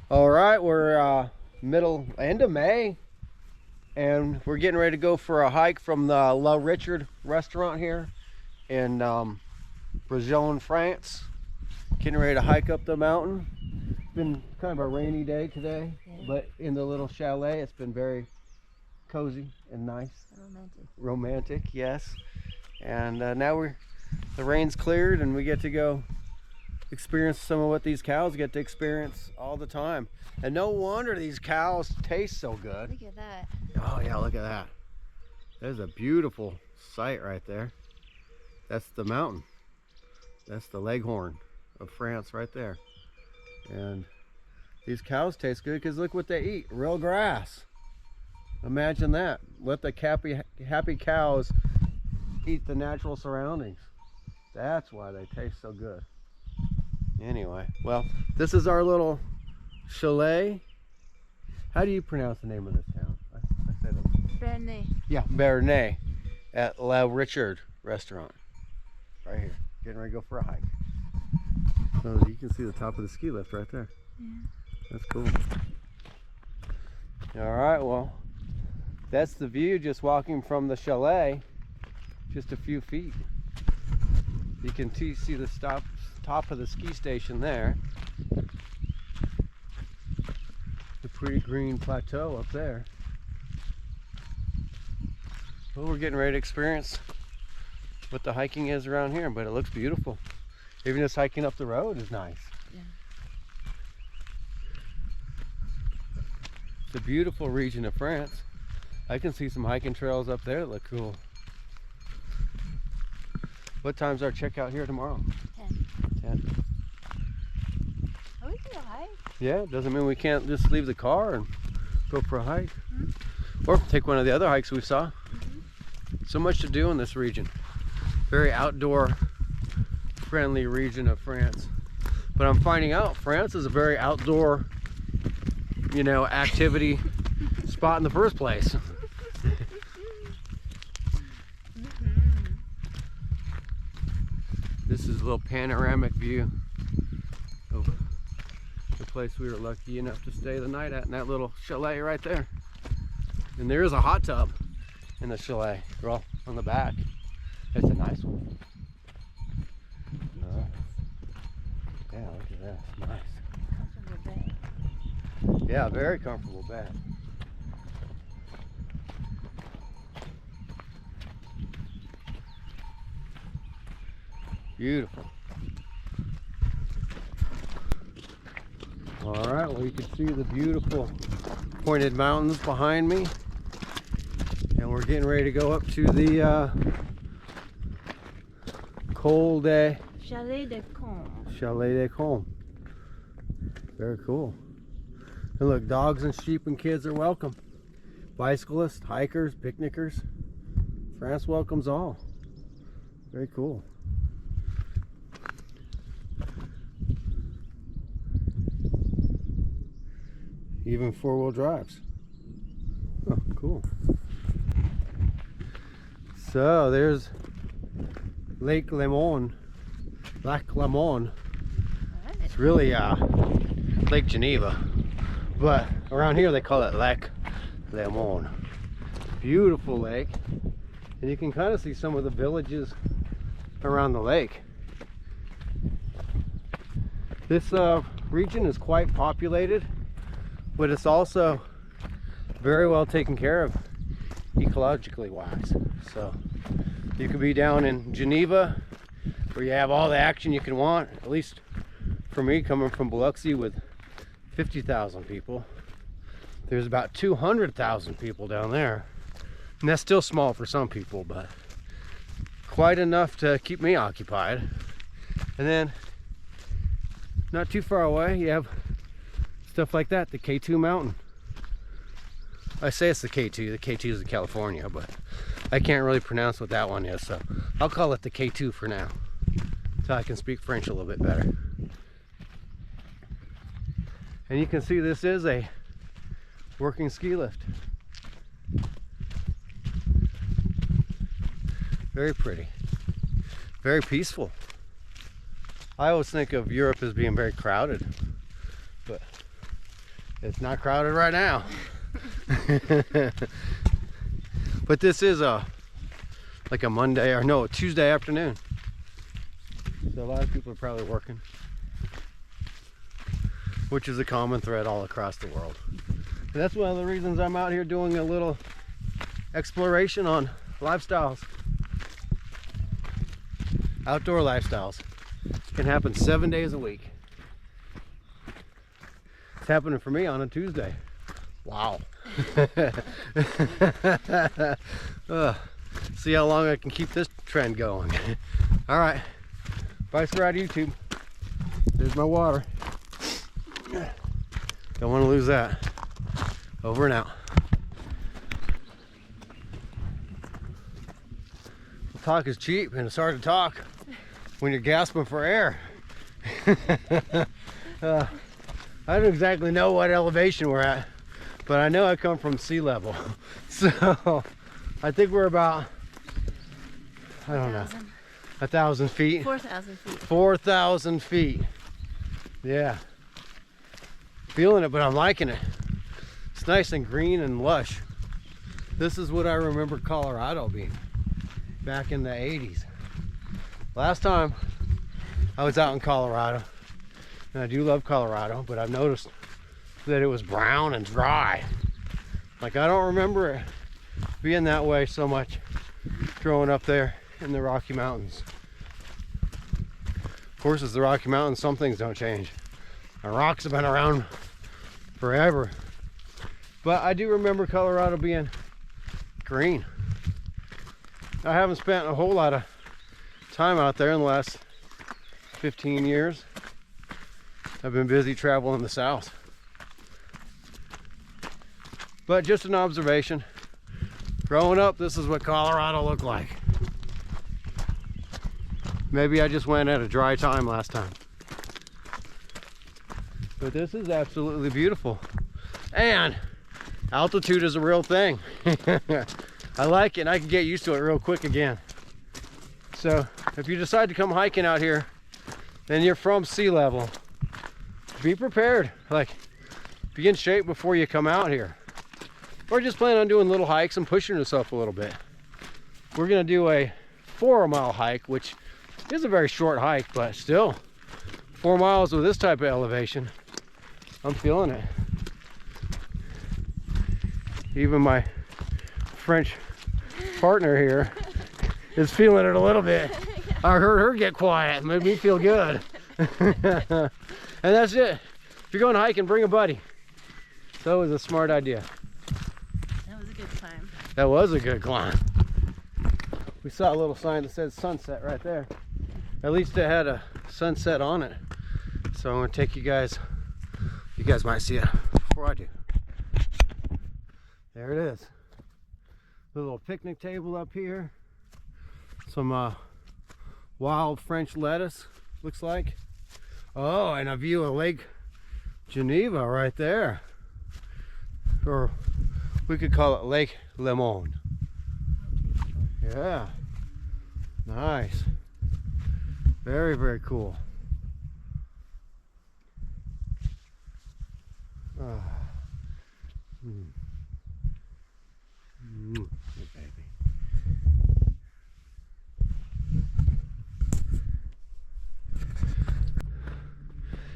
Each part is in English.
All right, we're end of May, and we're getting ready to go for a hike from the La Richard restaurant here in Brazil, France. Getting ready to hike up the mountain. It's been kind of a rainy day today, but in the little chalet, it's been very cozy and nice. Romantic, yes. And now the rain's cleared, and we get to go experience some of what these cows get to experience all the time. And no wonder these cows taste so good. Look at that. Oh yeah, look at that. There's a beautiful sight right there. That's the mountain. That's the Leghorn of France right there. And these cows taste good because look what they eat, real grass. Imagine that. Let the happy cows eat the natural surroundings. That's why they taste so good. Anyway, well, this is our little chalet. How do you pronounce the name of this town? I said it. Brenux. Yeah, Brenux at La Richard restaurant. Right here. Getting ready to go for a hike. So you can see the top of the ski lift right there. Yeah. That's cool. All right, well, that's the view just walking from the chalet, just a few feet. You can see the top of the ski station there. The pretty green plateau up there. Well, we're getting ready to experience what the hiking is around here, but it looks beautiful. Even just hiking up the road is nice. Yeah. It's a beautiful region of France. I can see some hiking trails up there that look cool. What time's our checkout here tomorrow? 10. Oh, we can go hike. Yeah, doesn't mean we can't just leave the car and go for a hike. Or take one of the other hikes we saw. So much to do in this region. Very outdoor friendly region of France. But I'm finding out France is a very outdoor, activity spot in the first place. This is a little panoramic view of the place we were lucky enough to stay the night at, in that little chalet right there. And there is a hot tub in the chalet, well, on the back. It's a nice one. Yeah, look at that, it's nice. Comfortable bed. Yeah, very comfortable bed. Beautiful. All right, well, you can see the beautiful pointed mountains behind me. And we're getting ready to go up to the Chalet de Combe. Chalet de Combe. Very cool. And look, dogs and sheep and kids are welcome. Bicyclists, hikers, picnickers. France welcomes all. Very cool. Even four-wheel drives. Oh, cool. So there's Lake Lemon. It's really Lake Geneva, but around here they call it Lake Lemon. Beautiful lake, and you can kind of see some of the villages around the lake. This region is quite populated, but it's also very well taken care of ecologically wise. So you could be down in Geneva where you have all the action you can want, at least for me coming from Biloxi with 50,000 people. There's about 200,000 people down there, and that's still small for some people, but quite enough to keep me occupied. And then not too far away you have stuff like that, the K2 mountain. I say it's the K2. The K2 is in California, but I can't really pronounce what that one is, so I'll call it the K2 for now, so I can speak French a little bit better. And you can see this is a working ski lift. Very pretty. very peaceful. I always think of Europe as being very crowded, but it's not crowded right now. But this is like a Monday, or no, a Tuesday afternoon. So a lot of people are probably working, which is a common thread all across the world. And that's one of the reasons I'm out here doing a little exploration on lifestyles. Outdoor lifestyles can happen 7 days a week. It's happening for me on a Tuesday. Wow. See how long I can keep this trend going. All right, bye for out YouTube. There's my water. Don't want to lose that. Over and out. Well, talk is cheap, and it's hard to talk when you're gasping for air. I don't exactly know what elevation we're at, but I know I come from sea level. So I think we're about, I don't know, 1,000 feet. 4,000 feet. 4,000 feet. Yeah. Feeling it, but I'm liking it. It's nice and green and lush. This is what I remember Colorado being back in the 80s. Last time I was out in Colorado, and I do love Colorado, but I've noticed that it was brown and dry. Like, I don't remember it being that way so much growing up there in the Rocky Mountains. Of course, it's the Rocky Mountains, some things don't change. And rocks have been around forever. But I do remember Colorado being green. I haven't spent a whole lot of time out there in the last 15 years. I've been busy traveling the south. But just an observation. Growing up, this is what Colorado looked like. Maybe I just went at a dry time last time. But this is absolutely beautiful. And altitude is a real thing. I like it, and I can get used to it real quick again. So if you decide to come hiking out here and you're from sea level, be prepared. Like, be in shape before you come out here. Or just plan on doing little hikes and pushing yourself a little bit. We're gonna do a 4-mile hike, which is a very short hike, but still 4 miles with this type of elevation, I'm feeling it. Even my French partner here is feeling it a little bit. I heard her get quiet, made me feel good. And that's it. If you're going hiking, bring a buddy. That was a smart idea. That was a good climb. That was a good climb. We saw a little sign that said sunset right there. At least it had a sunset on it. So I'm gonna take you guys might see it before I do. There it is. A little picnic table up here. Some wild French lettuce, looks like. Oh, and a view of Lake Geneva right there. Or we could call it Lake Lemon. Yeah. Nice. Very, very cool. Good baby.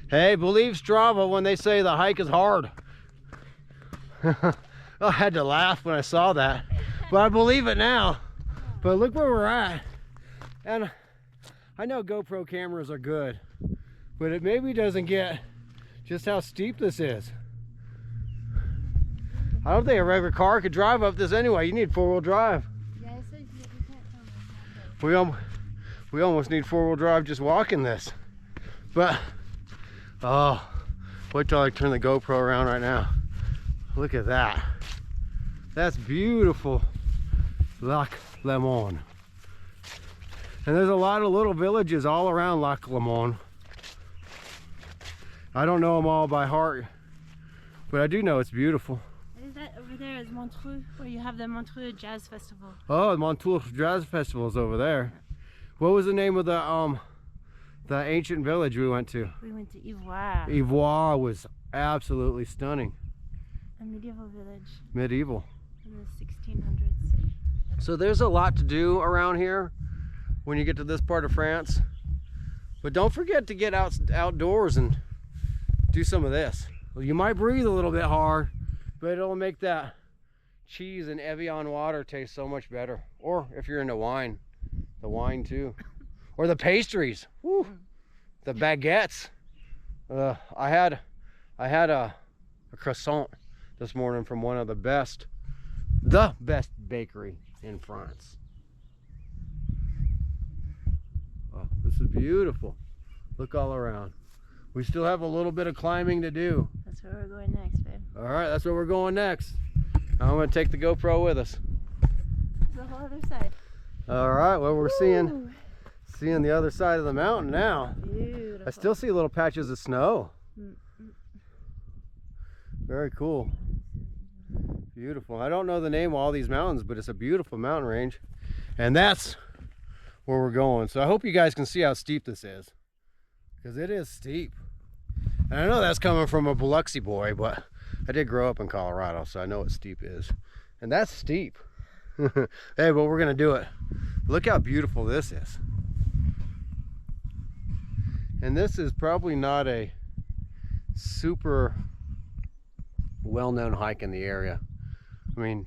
Hey, believe Strava when they say the hike is hard. I had to laugh when I saw that, but I believe it now. But look where we're at. And I know GoPro cameras are good, but it maybe doesn't get just how steep this is. I don't think a regular car could drive up this anyway. You need 4-wheel drive. Yeah, so you can't come. We almost need 4-wheel drive just walking this. But, oh, wait till I turn the GoPro around right now. Look at that. That's beautiful. Lac Lemon. And there's a lot of little villages all around Lac Lemon. I don't know them all by heart, but I do know it's beautiful. Is that over there is Montreux, where you have the Montreux Jazz Festival? Oh, the Montreux Jazz Festival is over there. What was the name of the ancient village we went to? We went to Ivoire, Ivoire was absolutely stunning. a medieval village Medieval. in the 1600s. So there's a lot to do around here when you get to this part of France. But don't forget to get outdoors and do some of this. Well, you might breathe a little bit hard, but it'll make that cheese and Evian water taste so much better. Or if you're into wine, the wine too. Or the pastries. Woo. The baguettes. I had a croissant this morning from one of the best bakery in France. Oh, this is beautiful. Look all around. We still have a little bit of climbing to do. That's where we're going next, babe. All right, that's where we're going next. I'm going to take the GoPro with us. The whole other side. All right, well, we're Woo! seeing the other side of the mountain now. Beautiful. I still see little patches of snow. Very cool. Beautiful. I don't know the name of all these mountains, but it's a beautiful mountain range. And that's where we're going. So I hope you guys can see how steep this is, because it is steep. And I know that's coming from a Biloxi boy, but I did grow up in Colorado, so I know what steep is. And that's steep. Hey, but we're gonna do it. Look how beautiful this is. And this is probably not a super well-known hike in the area. I mean,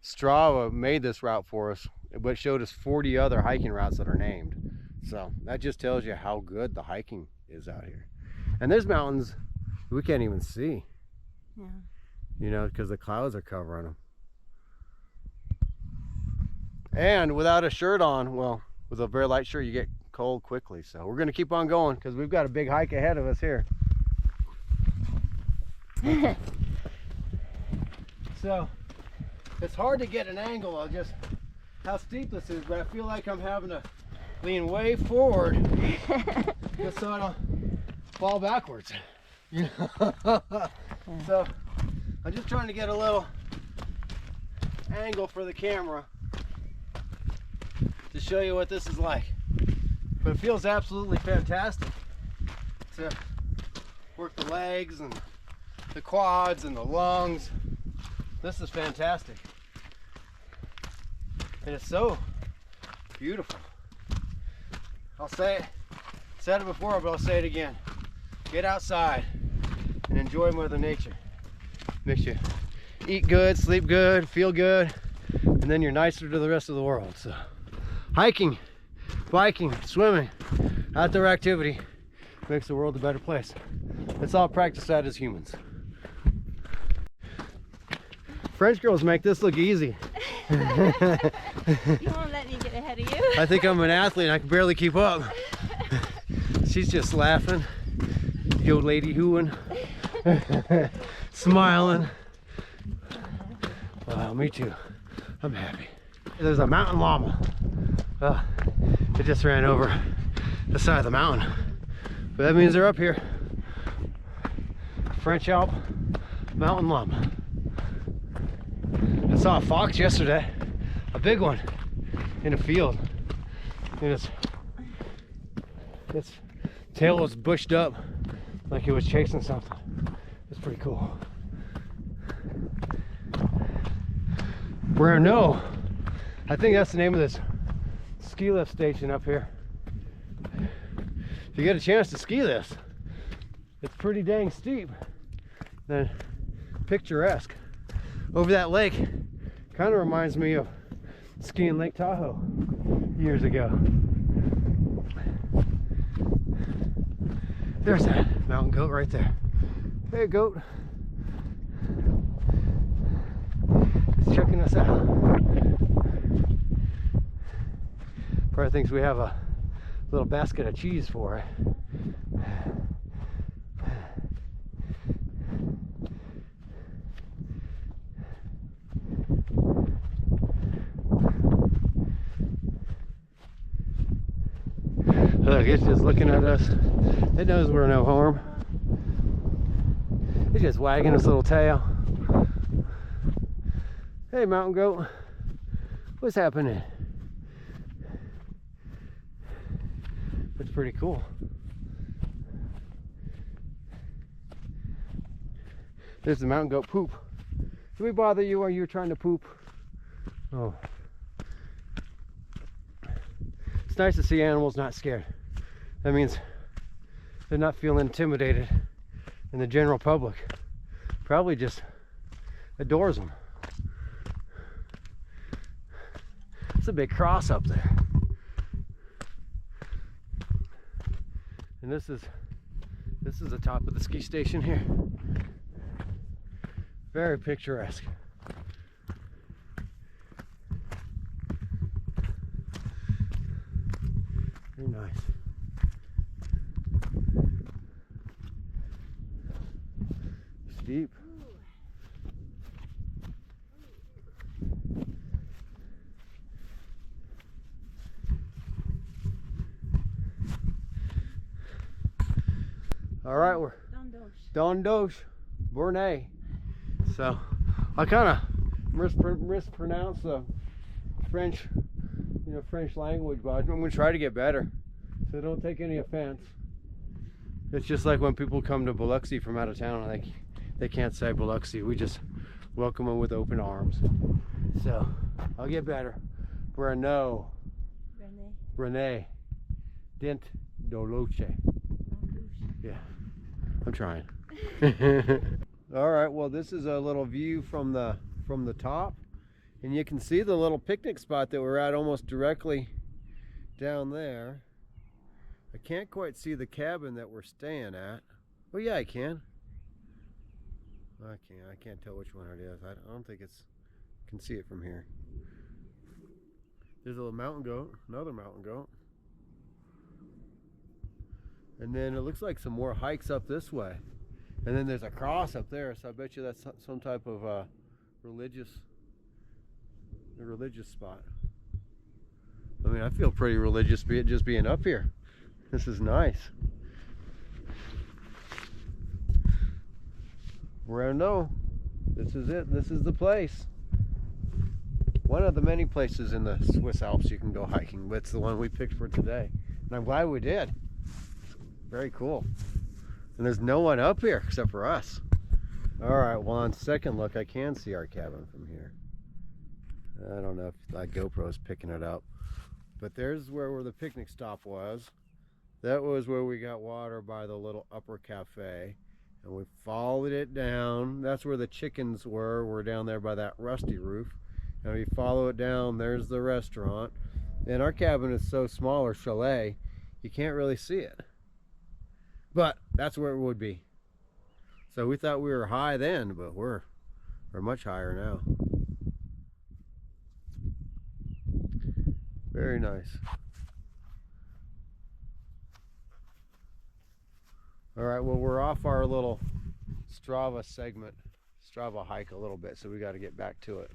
Strava made this route for us, but showed us 40 other hiking routes that are named. So that just tells you how good the hiking is out here. And there's mountains we can't even see. Yeah. You know, because the clouds are covering them. And without a shirt on, well, with a very light shirt, you get cold quickly. So we're going to keep on going because we've got a big hike ahead of us here. So it's hard to get an angle of just how steep this is, but I feel like I'm having to lean way forward just so I don't fall backwards. You know? So I'm just trying to get a little angle for the camera to show you what this is like. But it feels absolutely fantastic to work the legs and the quads and the lungs. This is fantastic. And it's so beautiful. I'll say it, said it before, but I'll say it again. Get outside and enjoy Mother Nature. Makes you eat good, sleep good, feel good, and then you're nicer to the rest of the world. So hiking, biking, swimming, outdoor activity makes the world a better place. Let's all practice that as humans. French girls make this look easy. You won't let me get ahead of you. I think I'm an athlete and I can barely keep up. She's just laughing. The old lady hooing. Smiling. Wow, me too. I'm happy. There's a mountain llama. It just ran over the side of the mountain. But that means they're up here. French Alp mountain llama. I saw a fox yesterday, a big one, in a field. And its tail was bushed up like it was chasing something. It's pretty cool. Brenux, I think that's the name of this ski lift station up here. If you get a chance to ski this, it's pretty dang steep, then picturesque. Over that lake, kind of reminds me of skiing Lake Tahoe years ago. There's that mountain goat right there. Hey, goat. It's checking us out. Probably thinks we have a little basket of cheese for it. Look, it's just looking at us. It knows we're no harm. It's just wagging its little tail. Hey, mountain goat. What's happening? It's pretty cool. There's the mountain goat poop. Do we bother you while you're trying to poop? Oh. It's nice to see animals not scared. That means they're not feeling intimidated, and the general public probably just adores them. It's a big cross up there. And this is the top of the ski station here. Very picturesque. Very nice. Steep. All right, we're Dondoche, Bournay. So I kind of mispronounce the French, French language, but I'm going to try to get better. So don't take any offense. It's just like when people come to Biloxi from out of town, they can't say Biloxi. We just welcome them with open arms. So I'll get better. Brenux. Renee. Dent Doloche. Yeah, I'm trying. All right, well, this is a little view from the top, and you can see the little picnic spot that we're at almost directly down there. I can't quite see the cabin that we're staying at. Oh yeah, I can. I can't tell which one it is. I don't think can see it from here. There's a little mountain goat, another mountain goat. And then it looks like some more hikes up this way. And then there's a cross up there, so I bet you that's some type of religious spot. I mean, I feel pretty religious just being up here. This is nice. Brenux. This is it. This is the place. One of the many places in the Swiss Alps you can go hiking, but it's the one we picked for today. And I'm glad we did. Very cool. And there's no one up here except for us. All right, well, on second look, I can see our cabin from here. I don't know if that GoPro is picking it up, but there's where the picnic stop was. That was where we got water by the little upper cafe, and we followed it down. That's where the chickens were. We're down there by that rusty roof, and we follow it down. There's the restaurant, and our cabin is so small, or chalet, you can't really see it. But that's where it would be. So we thought we were high then, but we're much higher now. Very nice. All right, well, we're off our little Strava hike a little bit, so we got to get back to it.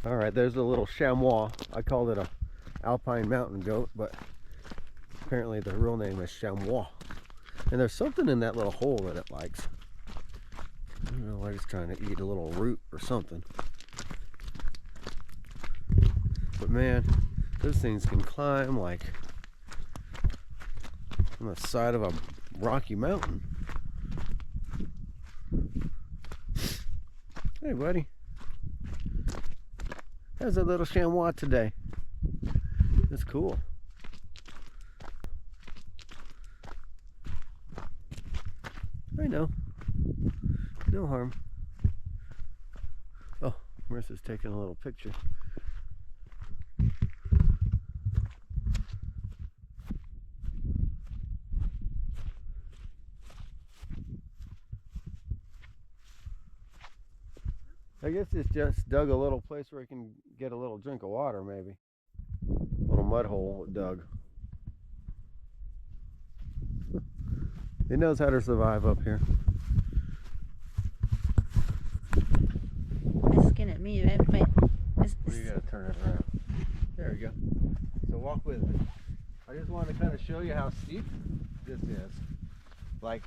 All right, there's a little chamois. I called it a alpine mountain goat, but apparently the real name is chamois. And there's something in that little hole that it likes. I don't know, I'm just trying to eat a little root or something. But man, those things can climb like on the side of a rocky mountain. Hey buddy, how's that little chamois today? That's cool. I know. No harm. Oh, Marissa's taking a little picture. I guess it's just dug a little place where he can get a little drink of water, maybe. Little mud hole dug. He knows how to survive up here. Asking at me, right? Well, you gotta turn it around. There we go. So walk with me. I just wanted to kind of show you how steep this is. Like,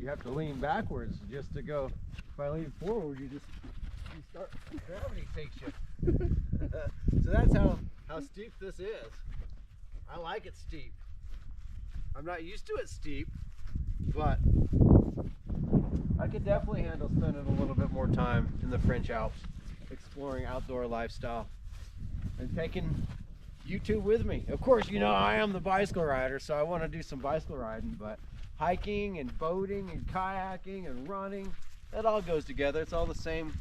you have to lean backwards just to go. If I lean forward, you start, gravity takes you So that's how steep this is. I like it steep. I'm not used to it steep, but I could definitely handle spending a little bit more time in the French Alps, exploring outdoor lifestyle, and taking YouTube with me. Of course, you know, I am the bicycle rider, so I want to do some bicycle riding, but hiking and boating and kayaking and running, that all goes together. It's all the same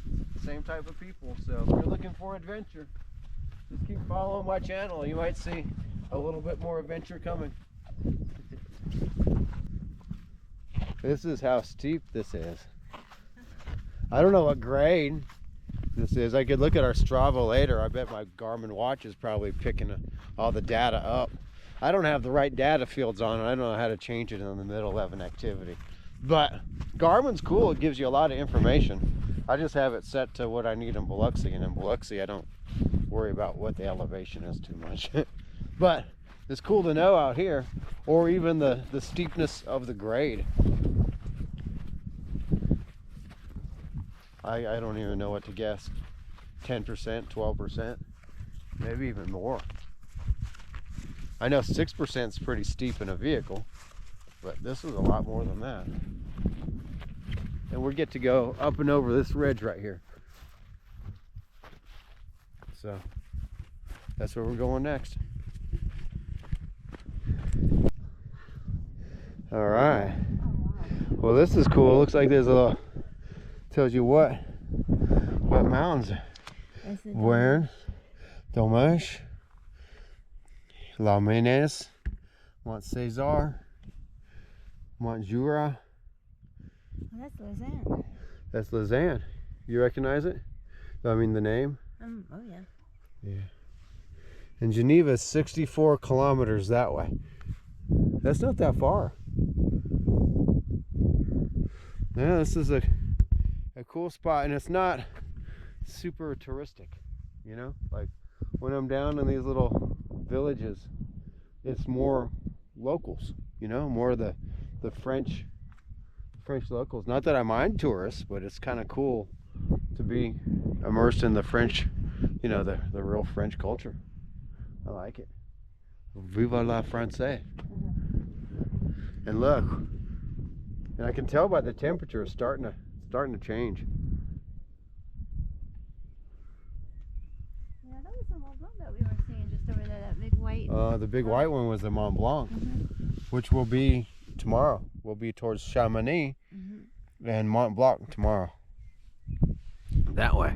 type of people. So if you're looking for adventure, just keep following my channel. You might see a little bit more adventure coming. This is how steep this is. I don't know what grade this is. I could look at our Strava later. I bet my Garmin watch is probably picking all the data up. I don't have the right data fields on it. I don't know how to change it in the middle of an activity. But Garmin's cool. It gives you a lot of information. I just have it set to what I need in Biloxi, and in Biloxi I don't worry about what the elevation is too much. But it's cool to know out here, or even the steepness of the grade. I don't even know what to guess. 10%, 12%, maybe even more. I know 6% is pretty steep in a vehicle, but this is a lot more than that. And we get to go up and over this ridge right here. So that's where we're going next. All right. Well, this is cool. Looks like there's a little, tells you what mountains. Where? Dommage, La Menace, Mont César, Mont Jura. Oh, that's Lausanne. That's Lausanne. You recognize it? I mean the name? Oh yeah. Yeah. And Geneva is 64 kilometers that way. That's not that far. Yeah, this is a cool spot, and it's not super touristic, you know? Like when I'm down in these little villages, it's more locals, you know, more the French locals. Not that I mind tourists, but it's kind of cool to be immersed in the French, you know, the real French culture. I like it. Viva la Francais. And look, and I can tell by the temperature it's starting to change. Yeah, that was the Mont Blanc that we were seeing just over there, that big white. The big white one was the Mont Blanc, which will be tomorrow. We'll be towards Chamonix and Mont Blanc tomorrow. That way.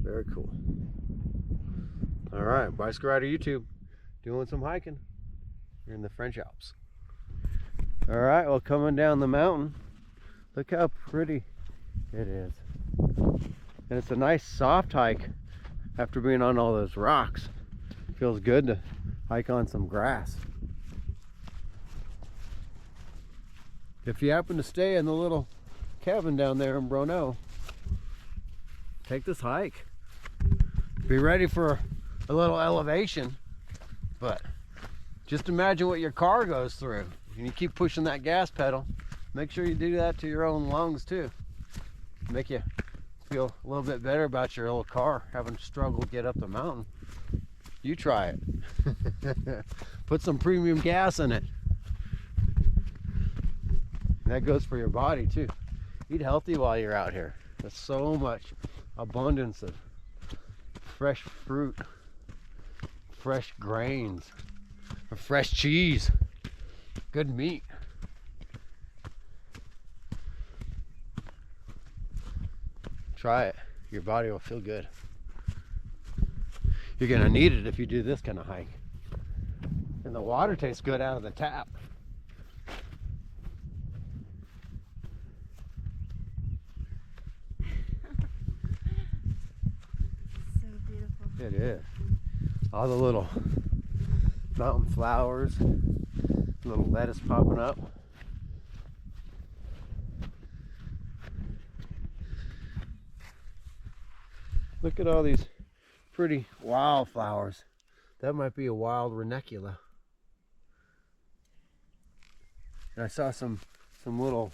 Very cool. All right, Bicycle Rider YouTube, doing some hiking here in the French Alps. All right, well, coming down the mountain, look how pretty it is. And it's a nice soft hike after being on all those rocks. Feels good to hike on some grass. If you happen to stay in the little cabin down there in Brenux, take this hike. Be ready for a little elevation, but just imagine what your car goes through. And you keep pushing that gas pedal. Make sure you do that to your own lungs too. Make you feel a little bit better about your old car having to struggle to get up the mountain. You try it. Put some premium gas in it. And that goes for your body too. Eat healthy while you're out here. There's so much abundance of fresh fruit, fresh grains, fresh cheese, good meat. Try it. Your body will feel good. You're gonna need it if you do this kind of hike. And the water tastes good out of the tap. So beautiful. It is. All the little mountain flowers, little lettuce popping up. Look at all these pretty wildflowers. That might be a wild ranunculus. And I saw some little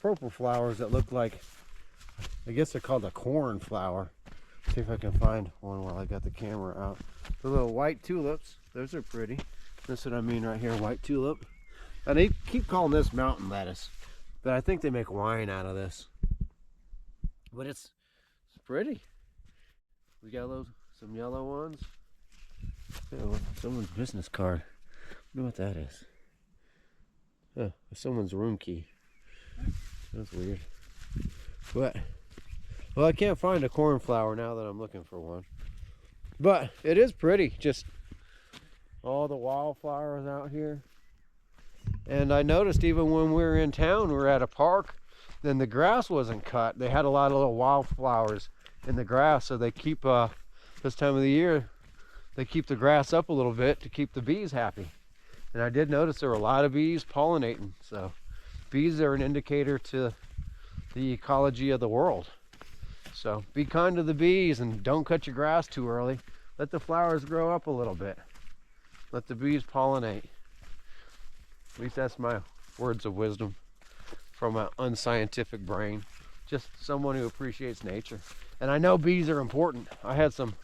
purple flowers that look like I guess they're called a cornflower. See if I can find one while I got the camera out. The little white tulips, those are pretty. That's what I mean right here, white tulip. And they keep calling this mountain lettuce, but I think they make wine out of this. But it's pretty. We got some yellow ones. Oh, someone's business card. I wonder what that is. Oh, someone's room key. That's weird. But, well, I can't find a cornflower now that I'm looking for one. But it is pretty, just all the wildflowers out here. And I noticed even when we were in town, we were at a park, then the grass wasn't cut. They had a lot of little wildflowers in the grass, so they keep, this time of the year, they keep the grass up a little bit to keep the bees happy. And I did notice there were a lot of bees pollinating, so bees are an indicator to the ecology of the world. So be kind to the bees and don't cut your grass too early. Let the flowers grow up a little bit. Let the bees pollinate. At least that's my words of wisdom from an unscientific brain. Just someone who appreciates nature. And I know bees are important. I had some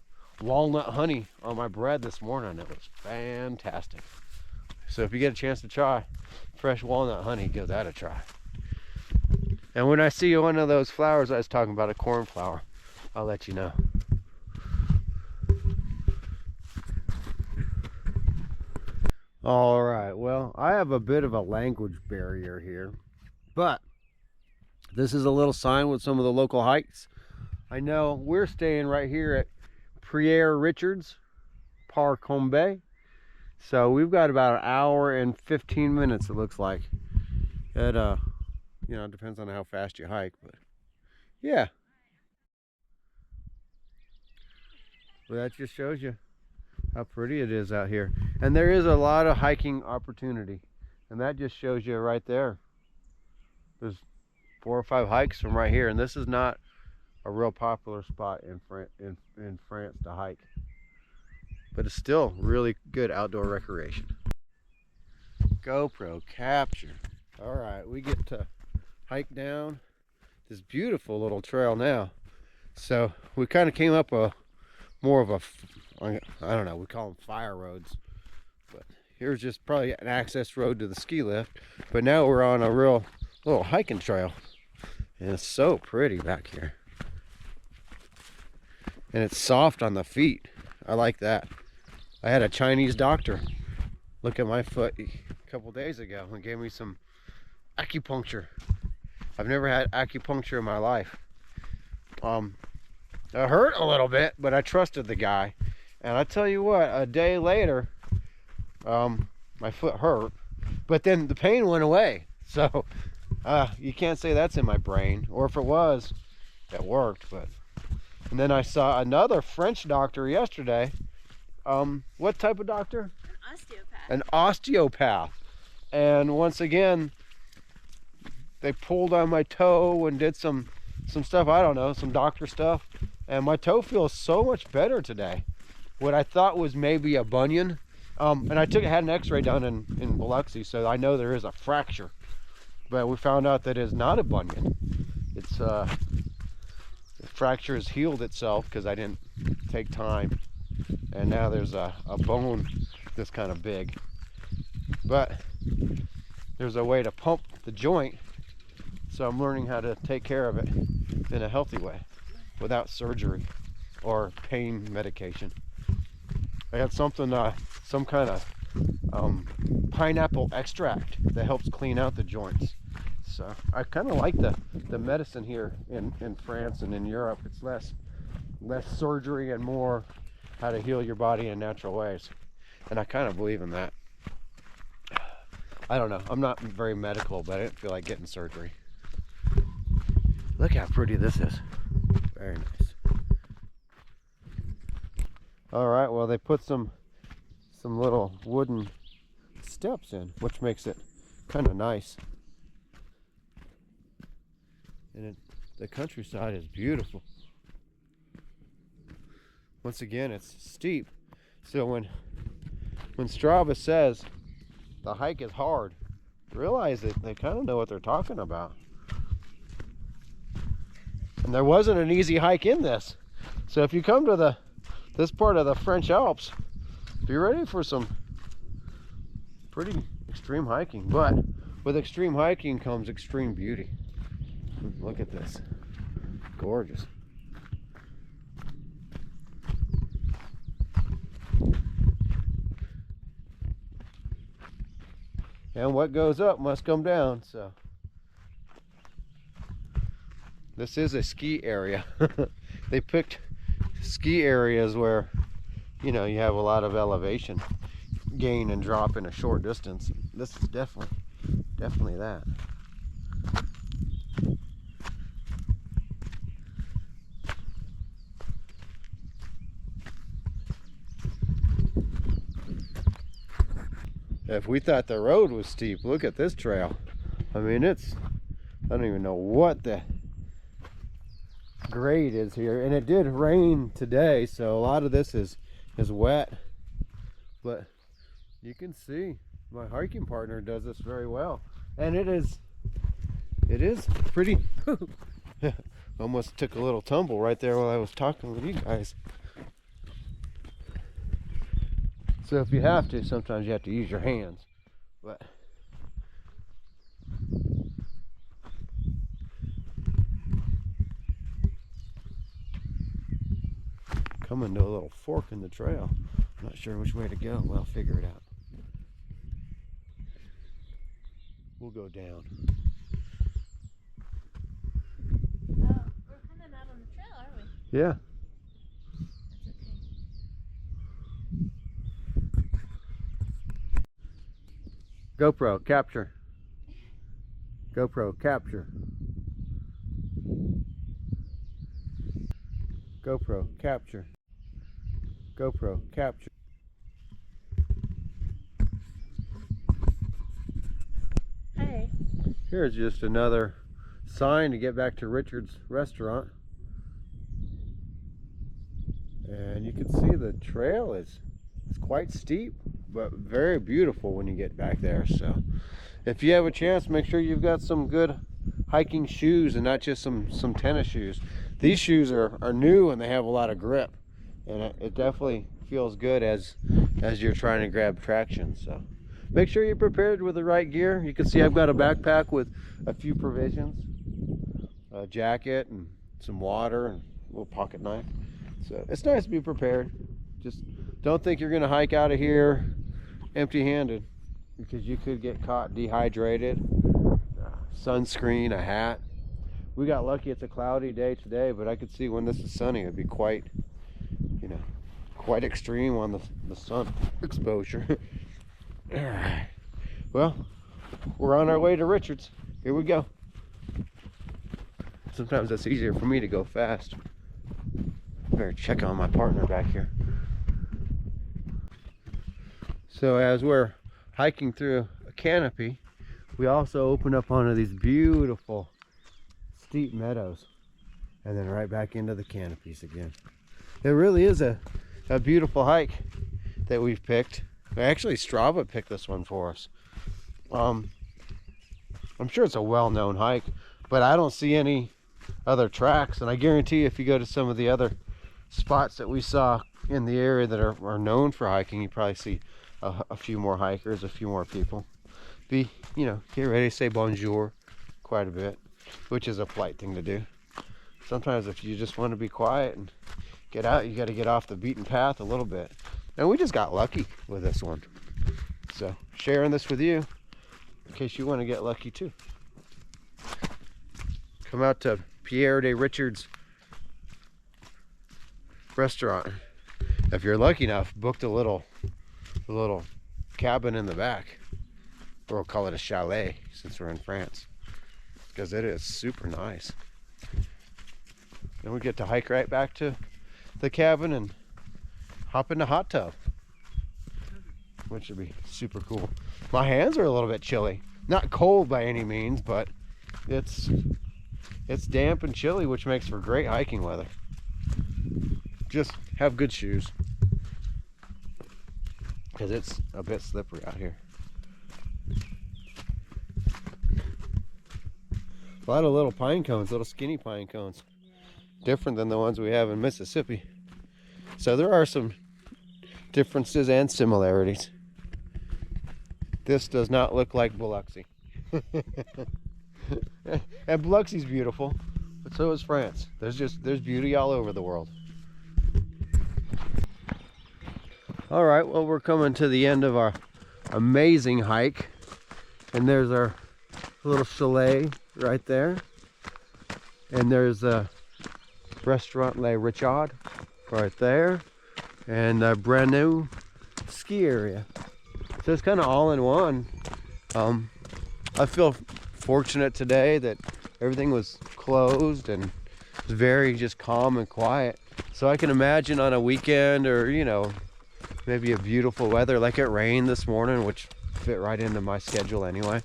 walnut honey on my bread this morning. It was fantastic. So if you get a chance to try fresh walnut honey, give that a try. And when I see one of those flowers I was talking about, a cornflower, I'll let you know. All right, well, I have a bit of a language barrier here, but this is a little sign with some of the local hikes. I know we're staying right here at Pierre Richards Par Combe. So we've got about an hour and 15 minutes, it looks like. It, you know, it depends on how fast you hike, but yeah. Well, that just shows you how pretty it is out here. And there is a lot of hiking opportunity. And that just shows you right there. There's 4 or 5 hikes from right here. And this is not a real popular spot in France to hike. But it's still really good outdoor recreation. GoPro capture. All right, we get to hike down this beautiful little trail now. So we kind of came up more of a, I don't know, we call them fire roads. But here's just probably an access road to the ski lift. But now we're on a real little hiking trail. And it's so pretty back here. And it's soft on the feet. I like that. I had a Chinese doctor look at my foot a couple days ago and gave me some acupuncture. I've never had acupuncture in my life. It hurt a little bit, but I trusted the guy. And I tell you what, a day later, my foot hurt, but then the pain went away. So you can't say that's in my brain, or if it was, it worked. But and then I saw another French doctor yesterday. What type of doctor? An osteopath. An osteopath. And once again, they pulled on my toe and did some stuff, I don't know, some doctor stuff. And my toe feels so much better today. What I thought was maybe a bunion. And I had an x-ray done in Biloxi, so I know there is a fracture. But we found out that it's not a bunion. It's the fracture has healed itself because I didn't take time. And now there's a bone this kind of big. But there's a way to pump the joint. So I'm learning how to take care of it in a healthy way without surgery or pain medication. I got something, some kind of pineapple extract that helps clean out the joints. So I kind of like the medicine here in France and in Europe. It's less surgery and more how to heal your body in natural ways. And I kind of believe in that. I don't know. I'm not very medical, but I didn't feel like getting surgery. Look how pretty this is. Very nice. All right, well, they put some little wooden steps in, which makes it kind of nice. And the countryside is beautiful. Once again, it's steep. So when Strava says the hike is hard, realize that they kind of know what they're talking about. And there wasn't an easy hike in this. So if you come to this part of the French Alps, be ready for some pretty extreme hiking. But with extreme hiking comes extreme beauty. Look at this. Gorgeous. And what goes up must come down, so this is a ski area. They picked ski areas where, you know, you have a lot of elevation gain and drop in a short distance. This is definitely that. If we thought the road was steep, look at this trail. I mean, I don't even know what the grade is here. And it did rain today, so a lot of this is wet. But you can see my hiking partner does this very well. And it is pretty, almost took a little tumble right there while I was talking with you guys. So if you have to, sometimes you have to use your hands. But coming to a little fork in the trail. I'm not sure which way to go. Well, figure it out. We'll go down. We're kind of not on the trail, are we? Yeah. GoPro, capture. GoPro, capture. GoPro, capture. GoPro, capture. Hey. Here's just another sign to get back to Richard's restaurant. And you can see the trail is quite steep, but very beautiful when you get back there. So if you have a chance, make sure you've got some good hiking shoes and not just some tennis shoes. These shoes are new and they have a lot of grip, and it definitely feels good as you're trying to grab traction. So make sure you're prepared with the right gear. You can see I've got a backpack with a few provisions, a jacket and some water and a little pocket knife. So it's nice to be prepared. Just don't think you're going to hike out of here empty-handed, because you could get caught dehydrated. Sunscreen, a hat. We got lucky it's a cloudy day today, but I could see when this is sunny it'd be quite, you know, quite extreme on the sun exposure. Alright. Well, we're on our way to Richard's. Here we go. Sometimes it's easier for me to go fast. Better check on my partner back here. So as we're hiking through a canopy, we also open up onto these beautiful steep meadows, and then right back into the canopies again. It really is a beautiful hike that we've picked. Actually, Strava picked this one for us. I'm sure it's a well-known hike, but I don't see any other tracks, and I guarantee if you go to some of the other spots that we saw in the area that are known for hiking, you probably see a few more hikers, a few more people. Get ready to say bonjour quite a bit, which is a polite thing to do. Sometimes if you just want to be quiet and get out, you got to get off the beaten path a little bit. And we just got lucky with this one. So sharing this with you in case you want to get lucky too. Come out to Pierre de Richard's restaurant. If you're lucky enough, booked a little cabin in the back, or we'll call it a chalet since we're in France, because it is super nice. Then we get to hike right back to the cabin and hop in the hot tub, which would be super cool. My hands are a little bit chilly, not cold by any means, but it's damp and chilly, which makes for great hiking weather. Just have good shoes, because it's a bit slippery out here. A lot of little pine cones, little skinny pine cones. Yeah. different than the ones we have in Mississippi. So there are some differences and similarities. This does not look like Biloxi. And Biloxi's beautiful, but so is France. There's beauty all over the world. All right, well, we're coming to the end of our amazing hike, and there's our little chalet right there, and there's a restaurant Le Richard right there, and a Brenux ski area. So it's kind of all in one. I feel fortunate today that everything was closed and it was very just calm and quiet. So I can imagine on a weekend, or maybe a beautiful weather, like it rained this morning, which fit right into my schedule anyway.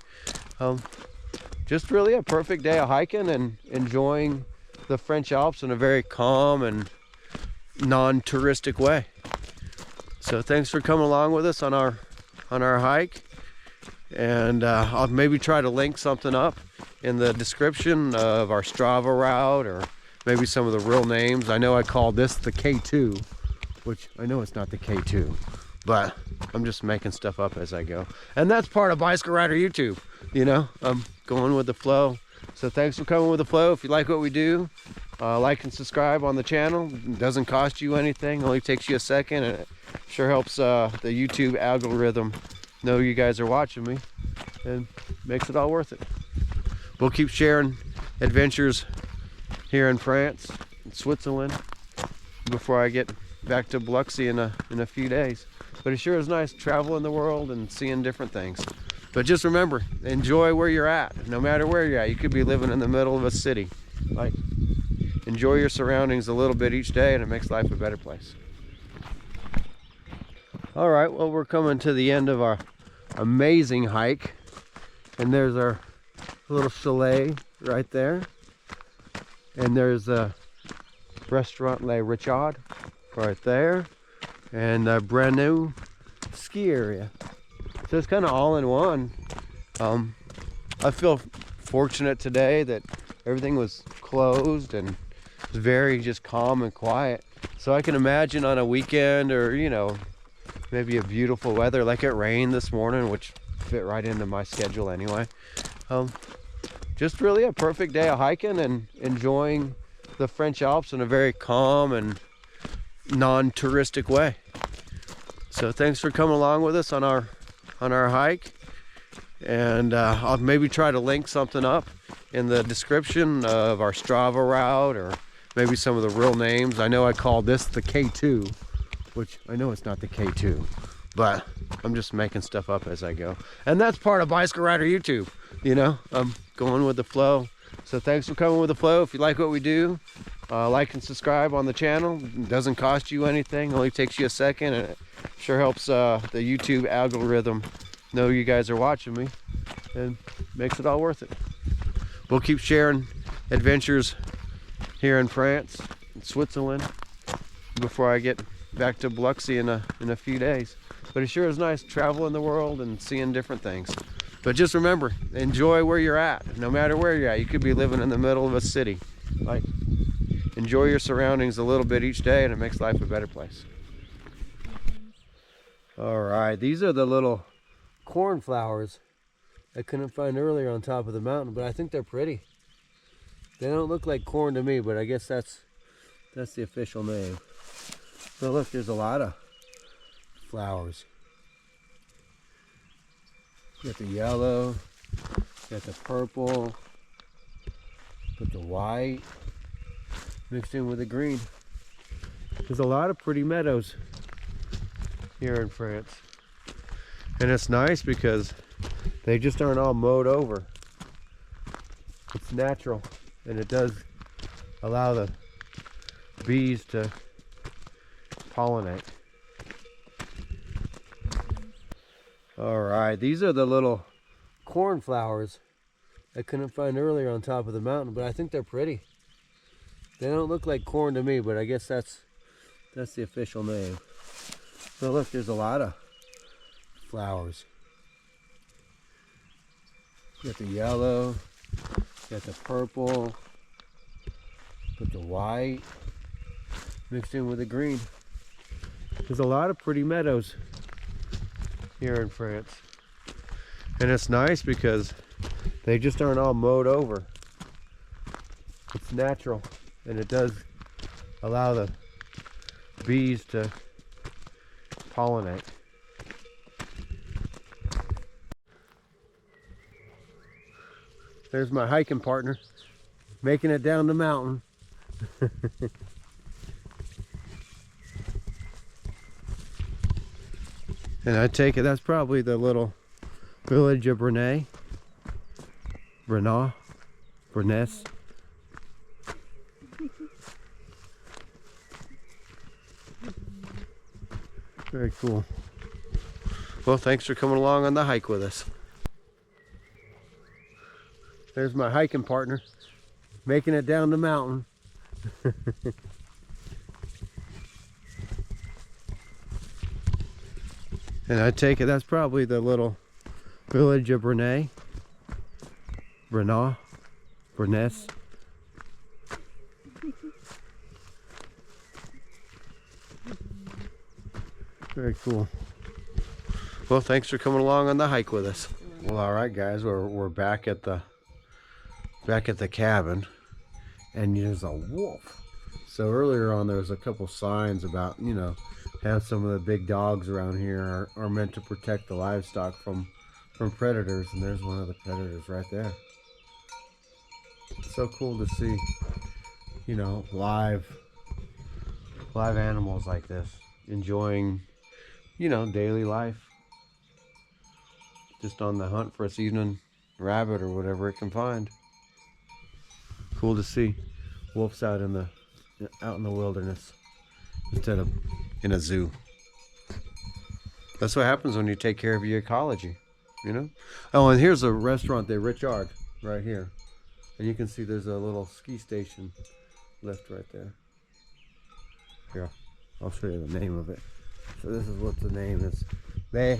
Just really a perfect day of hiking and enjoying the French Alps in a very calm and non-touristic way. So thanks for coming along with us on our hike, and I'll maybe try to link something up in the description of our Strava route, or maybe some of the real names. I know I called this the K2, which I know it's not the K2, but I'm just making stuff up as I go. And that's part of Bicycle Rider YouTube, I'm going with the flow. So thanks for coming with the flow. If you like what we do, like and subscribe on the channel. It doesn't cost you anything, it only takes you a second, and it sure helps the YouTube algorithm know you guys are watching me, and makes it all worth it. We'll keep sharing adventures here in France and Switzerland before I get back to Biloxi in a few days. But it sure is nice traveling the world and seeing different things. But just remember, enjoy where you're at. No matter where you're at, you could be living in the middle of a city. Enjoy your surroundings a little bit each day, and it makes life a better place. All right, well, we're coming to the end of our amazing hike, and there's our little chalet right there, and there's a restaurant Le Richard right there, and a Brenux ski area. So it's kind of all in one. I feel fortunate today that everything was closed and it was very just calm and quiet. So I can imagine on a weekend, or maybe a beautiful weather, like it rained this morning, which fit right into my schedule anyway. Just really a perfect day of hiking and enjoying the French Alps in a very calm and non-touristic way. So thanks for coming along with us on our hike, and I'll maybe try to link something up in the description of our Strava route, or maybe some of the real names. I know I called this the K2, which I know it's not the K2, but I'm just making stuff up as I go. And that's part of Bicycle Rider YouTube, I'm going with the flow. So thanks for coming with the flow. If you like what we do, like and subscribe on the channel. It doesn't cost you anything, it only takes you a second, and it sure helps the YouTube algorithm know you guys are watching me, and makes it all worth it. We'll keep sharing adventures here in France and Switzerland before I get back to Biloxi in a few days. But it sure is nice traveling the world and seeing different things. But just remember, enjoy where you're at. No matter where you're at, you could be living in the middle of a city. Enjoy your surroundings a little bit each day, and it makes life a better place. All right, these are the little cornflowers I couldn't find earlier on top of the mountain, but I think they're pretty. They don't look like corn to me, but I guess that's the official name. So look, there's a lot of flowers. You got the yellow, you got the purple, got the white mixed in with the green. There's a lot of pretty meadows here in France. And it's nice because they just aren't all mowed over. It's natural, and it does allow the bees to pollinate. All right, these are the little cornflowers I couldn't find earlier on top of the mountain, but I think they're pretty. They don't look like corn to me, but I guess that's the official name. So look, there's a lot of flowers. You got the yellow, you got the purple, Put the white mixed in with the green. There's a lot of pretty meadows here in France. And it's nice because they just aren't all mowed over. It's natural, and it does allow the bees to pollinate. There's my hiking partner, making it down the mountain. And I take it that's probably the little village of Brenux. Very cool. Well, thanks for coming along on the hike with us. There's my hiking partner, making it down the mountain. And I take it that's probably the little village of Brenux. Very cool. Well, thanks for coming along on the hike with us. Well, all right, guys, we're back at the cabin, and there's a wolf. So earlier on, there was a couple signs about, you know, how some of the big dogs around here are meant to protect the livestock from predators, and there's one of the predators right there. It's so cool to see, you know, live animals like this enjoying, you know, daily life, just on the hunt for a seasoned rabbit or whatever it can find. Cool to see wolves out in the wilderness instead of in a zoo. That's what happens when you take care of your ecology, you know. Oh, and here's a restaurant, the Richard, right here, and you can see there's a little ski station left right there. Here, I'll show you the name of it. So this is what the name is. Le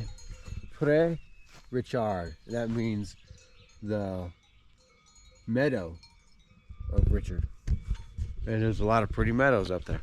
Pré Richard. That means the meadow of Richard. And there's a lot of pretty meadows up there.